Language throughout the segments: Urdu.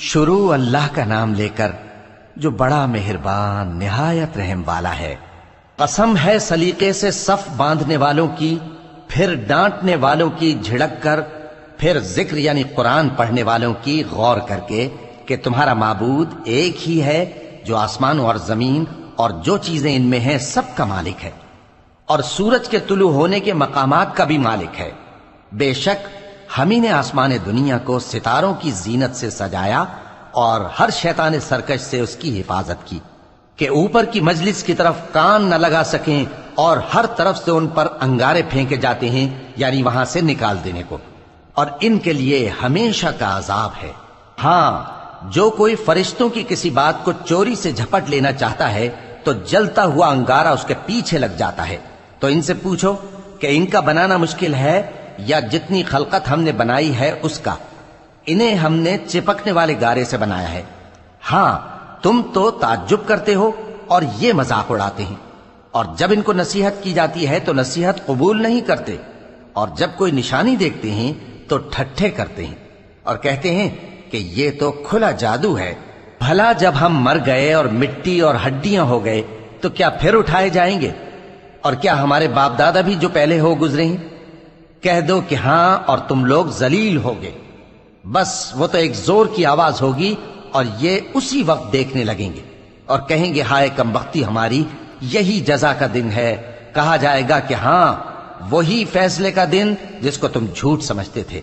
شروع اللہ کا نام لے کر جو بڑا مہربان نہایت رحم والا ہے۔ قسم ہے سلیقے سے صف باندھنے والوں کی، پھر ڈانٹنے والوں کی جھڑک کر، پھر ذکر یعنی قرآن پڑھنے والوں کی غور کر کے کہ تمہارا معبود ایک ہی ہے جو آسمان اور زمین اور جو چیزیں ان میں ہیں سب کا مالک ہے، اور سورج کے طلوع ہونے کے مقامات کا بھی مالک ہے۔ بے شک ہم ہی نے آسمان دنیا کو ستاروں کی زینت سے سجایا اور ہر شیطان سرکش سے اس کی حفاظت کی کہ اوپر کی مجلس کی طرف کان نہ لگا سکیں، اور ہر طرف سے ان پر انگارے پھینکے جاتے ہیں یعنی وہاں سے نکال دینے کو، اور ان کے لیے ہمیشہ کا عذاب ہے۔ ہاں، جو کوئی فرشتوں کی کسی بات کو چوری سے جھپٹ لینا چاہتا ہے تو جلتا ہوا انگارہ اس کے پیچھے لگ جاتا ہے۔ تو ان سے پوچھو کہ ان کا بنانا مشکل ہے یا جتنی خلقت ہم نے بنائی ہے اس کا؟ انہیں ہم نے چپکنے والے گارے سے بنایا ہے۔ ہاں، تم تو تعجب کرتے ہو اور یہ مذاق اڑاتے ہیں، اور جب ان کو نصیحت کی جاتی ہے تو نصیحت قبول نہیں کرتے، اور جب کوئی نشانی دیکھتے ہیں تو ٹھٹھے کرتے ہیں اور کہتے ہیں کہ یہ تو کھلا جادو ہے۔ بھلا جب ہم مر گئے اور مٹی اور ہڈیاں ہو گئے تو کیا پھر اٹھائے جائیں گے؟ اور کیا ہمارے باپ دادا بھی جو پہلے ہو گزرے ہیں؟ کہہ دو کہ ہاں، اور تم لوگ ذلیل ہوگے۔ بس وہ تو ایک زور کی آواز ہوگی اور یہ اسی وقت دیکھنے لگیں گے اور کہیں گے ہائے کمبختی ہماری، یہی جزا کا دن ہے۔ کہا جائے گا کہ ہاں، وہی فیصلے کا دن جس کو تم جھوٹ سمجھتے تھے۔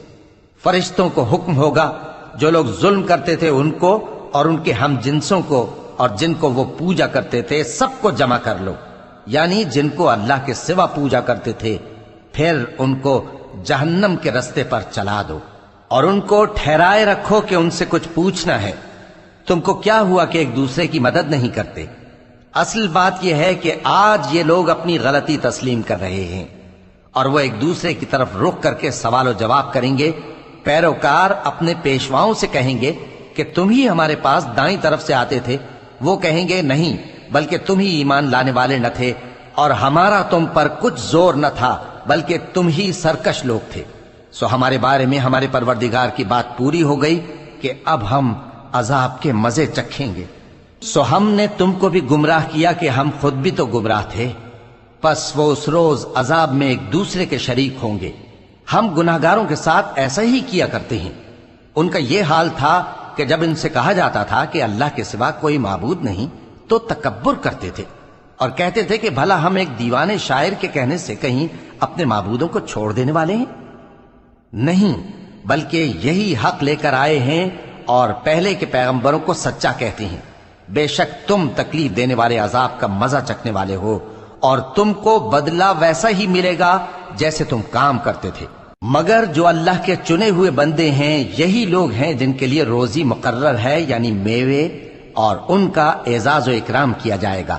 فرشتوں کو حکم ہوگا جو لوگ ظلم کرتے تھے ان کو اور ان کے ہم جنسوں کو اور جن کو وہ پوجا کرتے تھے سب کو جمع کر لو، یعنی جن کو اللہ کے سوا پوجا کرتے تھے، پھر ان کو جہنم کے رستے پر چلا دو اور ان کو ٹھہرائے رکھو کہ ان سے کچھ پوچھنا ہے۔ تم کو کیا ہوا کہ ایک دوسرے کی مدد نہیں کرتے؟ اصل بات یہ ہے کہ آج یہ لوگ اپنی غلطی تسلیم کر رہے ہیں اور وہ ایک دوسرے کی طرف رخ کر کے سوال و جواب کریں گے۔ پیروکار اپنے پیشواؤں سے کہیں گے کہ تم ہی ہمارے پاس دائیں طرف سے آتے تھے۔ وہ کہیں گے نہیں، بلکہ تم ہی ایمان لانے والے نہ تھے، اور ہمارا تم پر کچھ زور نہ تھا، بلکہ تم ہی سرکش لوگ تھے۔ سو ہمارے بارے میں ہمارے پروردگار کی بات پوری ہو گئی کہ اب ہم عذاب کے مزے چکھیں گے۔ سو ہم نے تم کو بھی گمراہ کیا کہ ہم خود بھی تو گمراہ تھے، پس وہ اس روز عذاب میں ایک دوسرے کے شریک ہوں گے۔ ہم گناہگاروں کے ساتھ ایسا ہی کیا کرتے ہیں۔ ان کا یہ حال تھا کہ جب ان سے کہا جاتا تھا کہ اللہ کے سوا کوئی معبود نہیں تو تکبر کرتے تھے اور کہتے تھے کہ بھلا ہم ایک دیوانے شاعر کے کہنے سے کہیں اپنے معبودوں کو چھوڑ دینے والے ہیں؟ نہیں، بلکہ یہی حق لے کر آئے ہیں اور پہلے کے پیغمبروں کو سچا کہتے ہیں۔ بے شک تم تکلیف دینے والے عذاب کا مزہ چکھنے والے ہو، اور تم کو بدلہ ویسا ہی ملے گا جیسے تم کام کرتے تھے۔ مگر جو اللہ کے چنے ہوئے بندے ہیں یہی لوگ ہیں جن کے لیے روزی مقرر ہے، یعنی میوے، اور ان کا اعزاز و اکرام کیا جائے گا۔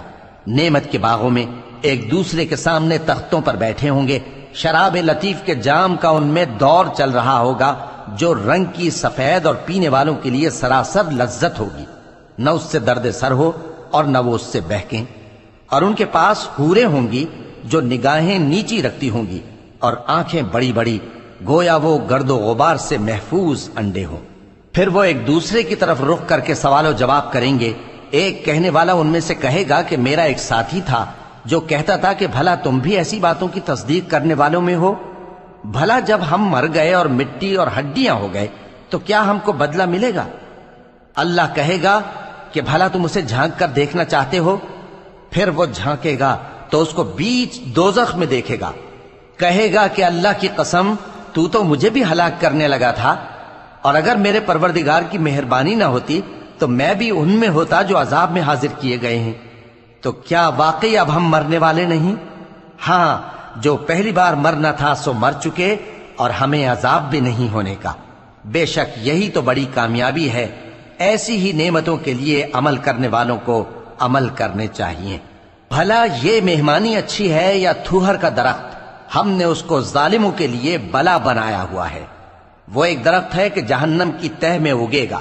نعمت کے باغوں میں ایک دوسرے کے سامنے تختوں پر بیٹھے ہوں گے، شراب لطیف کے جام کا ان میں دور چل رہا ہوگا جو رنگ کی سفید اور پینے والوں کے لیے سراسر لذت ہوگی، نہ اس سے درد سر ہو اور نہ وہ اس سے بہکیں۔ اور ان کے پاس حوریں ہوں گی جو نگاہیں نیچی رکھتی ہوں گی اور آنکھیں بڑی بڑی، گویا وہ گرد و غبار سے محفوظ انڈے ہوں۔ پھر وہ ایک دوسرے کی طرف رخ کر کے سوال و جواب کریں گے۔ ایک کہنے والا ان میں سے کہے گا کہ میرا ایک ساتھی تھا جو کہتا تھا کہ بھلا تم بھی ایسی باتوں کی تصدیق کرنے والوں میں ہو؟ بھلا جب ہم مر گئے اور مٹی اور ہڈیاں ہو گئے تو کیا ہم کو بدلہ ملے گا؟ اللہ کہے گا کہ بھلا تم اسے جھانک کر دیکھنا چاہتے ہو؟ پھر وہ جھانکے گا تو اس کو بیچ دوزخ میں دیکھے گا، کہے گا کہ اللہ کی قسم تو مجھے بھی ہلاک کرنے لگا تھا، اور اگر میرے پروردگار کی مہربانی نہ ہوتی تو میں بھی ان میں ہوتا جو عذاب میں حاضر کیے گئے ہیں۔ تو کیا واقعی اب ہم مرنے والے نہیں؟ ہاں، جو پہلی بار مرنا تھا سو مر چکے، اور ہمیں عذاب بھی نہیں ہونے کا۔ بے شک یہی تو بڑی کامیابی ہے۔ ایسی ہی نعمتوں کے لیے عمل کرنے والوں کو عمل کرنے چاہیے۔ بھلا یہ مہمانی اچھی ہے یا تھوہر کا درخت؟ ہم نے اس کو ظالموں کے لیے بلا بنایا ہوا ہے۔ وہ ایک درخت ہے کہ جہنم کی تہ میں اگے گا،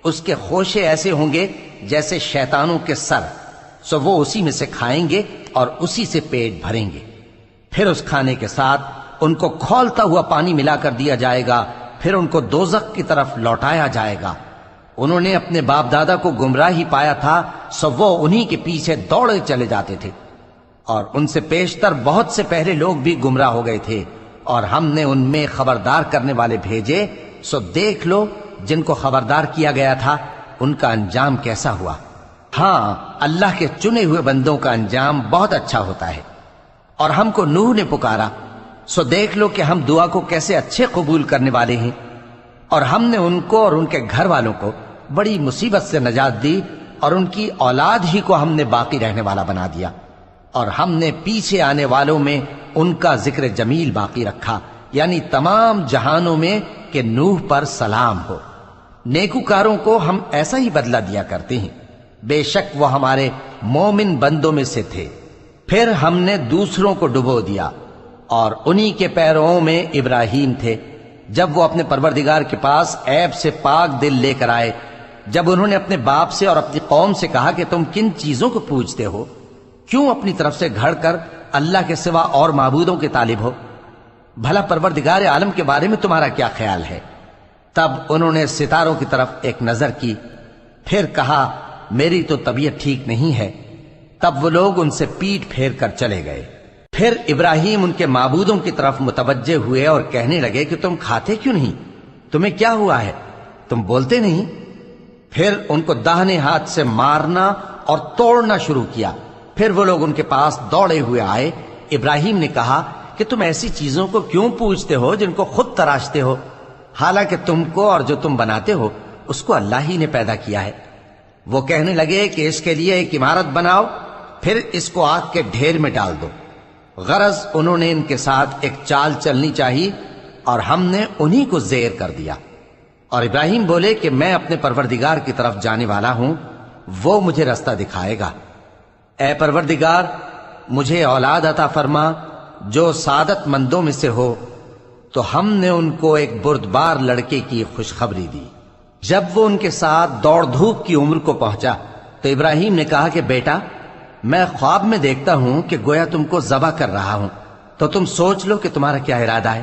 اس کے خوشے ایسے ہوں گے جیسے شیطانوں کے سر، سو وہ اسی میں سے کھائیں گے اور اسی سے پیٹ بھریں گے۔ پھر اس کھانے کے ساتھ ان کو کھولتا ہوا پانی ملا کر دیا جائے گا، پھر ان کو دوزخ کی طرف لوٹایا جائے گا۔ انہوں نے اپنے باپ دادا کو گمراہ ہی پایا تھا، سو وہ انہی کے پیچھے دوڑے چلے جاتے تھے، اور ان سے پیشتر بہت سے پہلے لوگ بھی گمراہ ہو گئے تھے، اور ہم نے ان میں خبردار کرنے والے بھیجے، سو دیکھ لو جن کو خبردار کیا گیا تھا ان کا انجام کیسا ہوا۔ ہاں، اللہ کے چنے ہوئے بندوں کا انجام بہت اچھا ہوتا ہے۔ اور ہم کو نوح نے پکارا، سو دیکھ لو کہ ہم دعا کو کیسے اچھے قبول کرنے والے ہیں، اور ہم نے ان کو اور ان کے گھر والوں کو بڑی مصیبت سے نجات دی، اور ان کی اولاد ہی کو ہم نے باقی رہنے والا بنا دیا، اور ہم نے پیچھے آنے والوں میں ان کا ذکر جمیل باقی رکھا، یعنی تمام جہانوں میں کہ نوح پر سلام ہو۔ نیکوکاروں کو ہم ایسا ہی بدلہ دیا کرتے ہیں، بے شک وہ ہمارے مومن بندوں میں سے تھے۔ پھر ہم نے دوسروں کو ڈبو دیا، اور انہی کے پیروں میں ابراہیم تھے، جب وہ اپنے پروردگار کے پاس عیب سے پاک دل لے کر آئے، جب انہوں نے اپنے باپ سے اور اپنی قوم سے کہا کہ تم کن چیزوں کو پوجتے ہو، کیوں اپنی طرف سے گھڑ کر اللہ کے سوا اور معبودوں کے طالب ہو؟ بھلا پروردگار عالم کے بارے میں تمہارا کیا خیال ہے؟ تب انہوں نے ستاروں کی طرف ایک نظر کی، پھر کہا میری تو طبیعت ٹھیک نہیں ہے۔ تب وہ لوگ ان سے پیٹ پھیر کر چلے گئے۔ پھر ابراہیم ان کے معبودوں کی طرف متوجہ ہوئے اور کہنے لگے کہ تم کھاتے کیوں نہیں؟ تمہیں کیا ہوا ہے؟ تم بولتے نہیں؟ پھر ان کو داہنے ہاتھ سے مارنا اور توڑنا شروع کیا۔ پھر وہ لوگ ان کے پاس دوڑے ہوئے آئے۔ ابراہیم نے کہا کہ تم ایسی چیزوں کو کیوں پوجتے ہو جن کو خود تراشتے ہو، حالانکہ تم کو اور جو تم بناتے ہو اس کو اللہ ہی نے پیدا کیا ہے۔ وہ کہنے لگے کہ اس کے لیے ایک عمارت بناؤ، پھر اس کو آگ کے ڈھیر میں ڈال دو۔ غرض انہوں نے ان کے ساتھ ایک چال چلنی چاہی، اور ہم نے انہی کو زیر کر دیا۔ اور ابراہیم بولے کہ میں اپنے پروردگار کی طرف جانے والا ہوں، وہ مجھے رستہ دکھائے گا۔ اے پروردگار، مجھے اولاد عطا فرما جو سعادت مندوں میں سے ہو۔ تو ہم نے ان کو ایک بردبار لڑکے کی خوشخبری دی۔ جب وہ ان کے ساتھ دوڑ دھوپ کی عمر کو پہنچا تو ابراہیم نے کہا کہ بیٹا، میں خواب میں دیکھتا ہوں کہ گویا تم کو ذبح کر رہا ہوں، تو تم سوچ لو کہ تمہارا کیا ارادہ ہے۔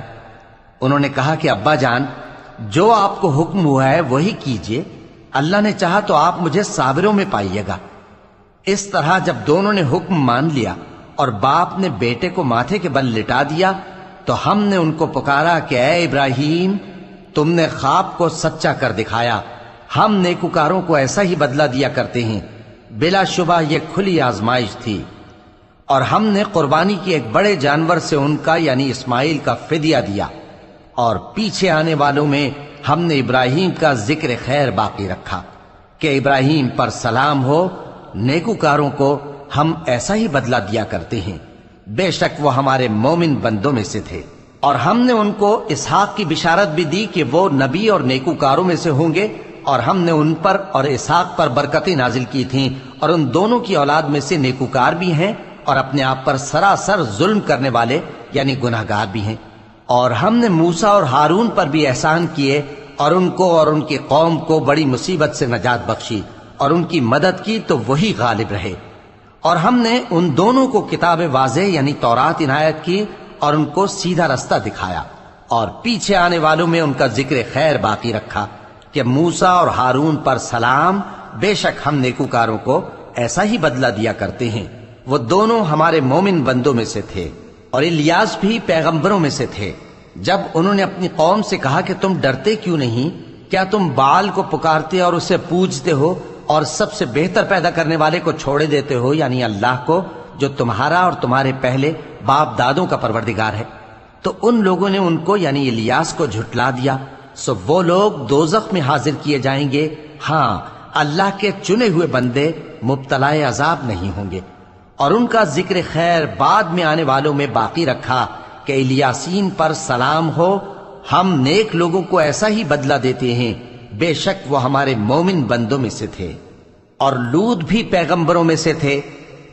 انہوں نے کہا کہ ابا جان، جو آپ کو حکم ہوا ہے وہی کیجئے، اللہ نے چاہا تو آپ مجھے صابروں میں پائیے گا۔ اس طرح جب دونوں نے حکم مان لیا اور باپ نے بیٹے کو ماتھے کے بل لٹا دیا، تو ہم نے ان کو پکارا کہ اے ابراہیم، تم نے خواب کو سچا کر دکھایا، ہم نیکوکاروں کو ایسا ہی بدلہ دیا کرتے ہیں۔ بلا شبہ یہ کھلی آزمائش تھی، اور ہم نے قربانی کی ایک بڑے جانور سے ان کا یعنی اسماعیل کا فدیہ دیا، اور پیچھے آنے والوں میں ہم نے ابراہیم کا ذکر خیر باقی رکھا کہ ابراہیم پر سلام ہو۔ نیکوکاروں کو ہم ایسا ہی بدلہ دیا کرتے ہیں، بے شک وہ ہمارے مومن بندوں میں سے تھے۔ اور ہم نے ان کو اسحاق کی بشارت بھی دی کہ وہ نبی اور نیکوکاروں میں سے ہوں گے، اور ہم نے ان پر اور اسحاق پر برکتیں نازل کی تھیں، اور ان دونوں کی اولاد میں سے نیکوکار بھی ہیں اور اپنے آپ پر سراسر ظلم کرنے والے یعنی گناہگار بھی ہیں۔ اور ہم نے موسیٰ اور ہارون پر بھی احسان کیے، اور ان کو اور ان کی قوم کو بڑی مصیبت سے نجات بخشی، اور ان کی مدد کی تو وہی غالب رہے۔ اور ہم نے ان دونوں کو کتاب واضح یعنی تورات عنایت کی، اور ان کو سیدھا رستہ دکھایا، اور پیچھے آنے والوں میں ان کا ذکر خیر باقی رکھا کہ موسیٰ اور ہارون پر سلام، بے شک ہم نیکوکاروں کو ایسا ہی بدلہ دیا کرتے ہیں۔ وہ دونوں ہمارے مومن بندوں میں سے تھے، اور الیاس بھی پیغمبروں میں سے تھے۔ جب انہوں نے اپنی قوم سے کہا کہ تم ڈرتے کیوں نہیں؟ کیا تم بال کو پکارتے اور اسے پوجتے ہو، اور سب سے بہتر پیدا کرنے والے کو چھوڑے دیتے ہو یعنی اللہ کو، جو تمہارا اور تمہارے پہلے باپ دادوں کا پروردگار ہے؟ تو ان لوگوں نے ان کو یعنی الیاس کو جھٹلا دیا، سو وہ لوگ دوزخ میں حاضر کیے جائیں گے۔ ہاں، اللہ کے چنے ہوئے بندے مبتلا عذاب نہیں ہوں گے۔ اور ان کا ذکر خیر بعد میں آنے والوں میں باقی رکھا کہ الیاسین پر سلام ہو، ہم نیک لوگوں کو ایسا ہی بدلہ دیتے ہیں، بے شک وہ ہمارے مومن بندوں میں سے تھے۔ اور لوط بھی پیغمبروں میں سے تھے،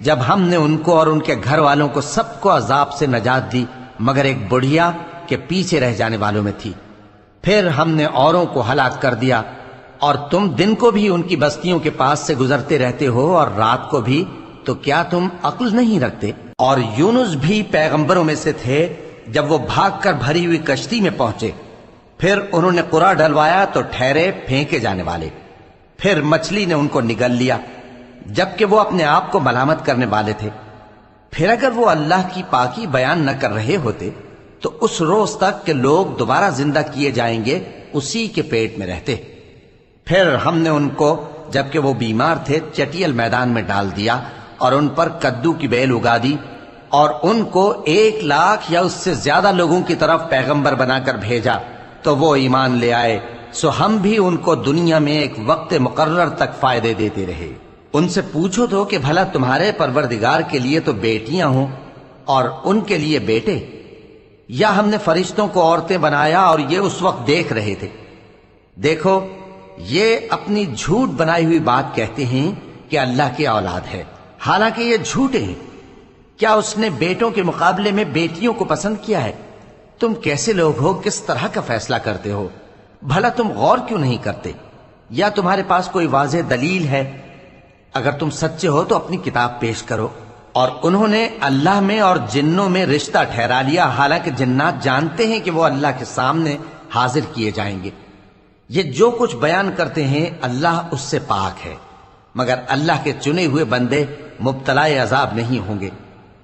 جب ہم نے ان کو اور ان کے گھر والوں کو سب کو عذاب سے نجات دی مگر ایک بڑھیا کہ پیچھے رہ جانے والوں میں تھی۔ پھر ہم نے اوروں کو ہلاک کر دیا، اور تم دن کو بھی ان کی بستیوں کے پاس سے گزرتے رہتے ہو اور رات کو بھی، تو کیا تم عقل نہیں رکھتے؟ اور یونس بھی پیغمبروں میں سے تھے، جب وہ بھاگ کر بھری ہوئی کشتی میں پہنچے، پھر انہوں نے قرا ڈلوایا تو ٹھہرے پھینکے جانے والے۔ پھر مچھلی نے ان کو نگل لیا جبکہ وہ اپنے آپ کو ملامت کرنے والے تھے۔ پھر اگر وہ اللہ کی پاکی بیان نہ کر رہے ہوتے تو اس روز تک کہ لوگ دوبارہ زندہ کیے جائیں گے اسی کے پیٹ میں رہتے۔ پھر ہم نے ان کو جبکہ وہ بیمار تھے چٹیل میدان میں ڈال دیا اور ان پر کدو کی بیل اگا دی، اور ان کو 1,00,000 یا اس سے زیادہ لوگوں کی طرف پیغمبر بنا کر بھیجا تو وہ ایمان لے آئے، سو ہم بھی ان کو دنیا میں ایک وقت مقرر تک فائدے دیتے رہے۔ ان سے پوچھو تو کہ بھلا تمہارے پروردگار کے لیے تو بیٹیاں ہوں اور ان کے لیے بیٹے، یا ہم نے فرشتوں کو عورتیں بنایا اور یہ اس وقت دیکھ رہے تھے؟ دیکھو، یہ اپنی جھوٹ بنائی ہوئی بات کہتے ہیں کہ اللہ کی اولاد ہے، حالانکہ یہ جھوٹے ہیں۔ کیا اس نے بیٹوں کے مقابلے میں بیٹیوں کو پسند کیا ہے؟ تم کیسے لوگ ہو، کس طرح کا فیصلہ کرتے ہو؟ بھلا تم غور کیوں نہیں کرتے؟ یا تمہارے پاس کوئی واضح دلیل ہے؟ اگر تم سچے ہو تو اپنی کتاب پیش کرو۔ اور انہوں نے اللہ میں اور جنوں میں رشتہ ٹھہرا لیا، حالانکہ جنات جانتے ہیں کہ وہ اللہ کے سامنے حاضر کیے جائیں گے۔ یہ جو کچھ بیان کرتے ہیں اللہ اس سے پاک ہے، مگر اللہ کے چنے ہوئے بندے مبتلا عذاب نہیں ہوں گے۔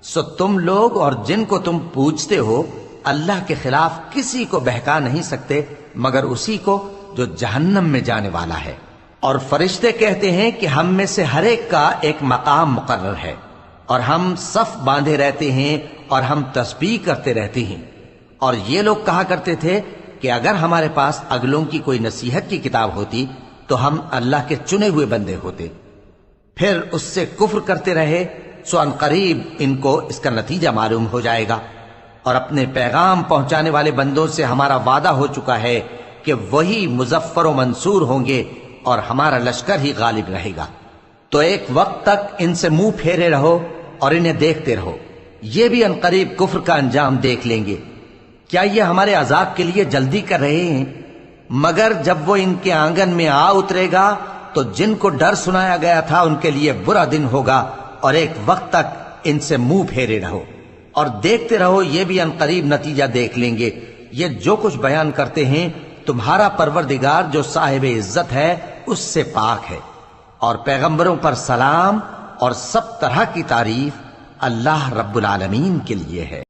سو تم لوگ اور جن کو تم پوجتے ہو اللہ کے خلاف کسی کو بہکا نہیں سکتے مگر اسی کو جو جہنم میں جانے والا ہے۔ اور فرشتے کہتے ہیں کہ ہم میں سے ہر ایک کا ایک مقام مقرر ہے، اور ہم صف باندھے رہتے ہیں اور ہم تسبیح کرتے رہتے ہیں۔ اور یہ لوگ کہا کرتے تھے کہ اگر ہمارے پاس اگلوں کی کوئی نصیحت کی کتاب ہوتی تو ہم اللہ کے چنے ہوئے بندے ہوتے۔ پھر اس سے کفر کرتے رہے، سو ان قریب ان کو اس کا نتیجہ معلوم ہو جائے گا۔ اور اپنے پیغام پہنچانے والے بندوں سے ہمارا وعدہ ہو چکا ہے کہ وہی مظفر و منصور ہوں گے اور ہمارا لشکر ہی غالب رہے گا۔ تو ایک وقت تک ان سے منہ پھیرے رہو اور انہیں دیکھتے رہو، یہ بھی ان قریب کفر کا انجام دیکھ لیں گے۔ کیا یہ ہمارے عذاب کے لیے جلدی کر رہے ہیں؟ مگر جب وہ ان کے آنگن میں آ اترے گا تو جن کو ڈر سنایا گیا تھا ان کے لیے برا دن ہوگا، اور ایک وقت تک ان سے منہ پھیرے رہو اور دیکھتے رہو، یہ بھی ان قریب نتیجہ دیکھ لیں گے۔ یہ جو کچھ بیان کرتے ہیں تمہارا پروردگار جو صاحب عزت ہے اس سے پاک ہے، اور پیغمبروں پر سلام اور سب طرح کی تعریف اللہ رب العالمین کے لیے ہے۔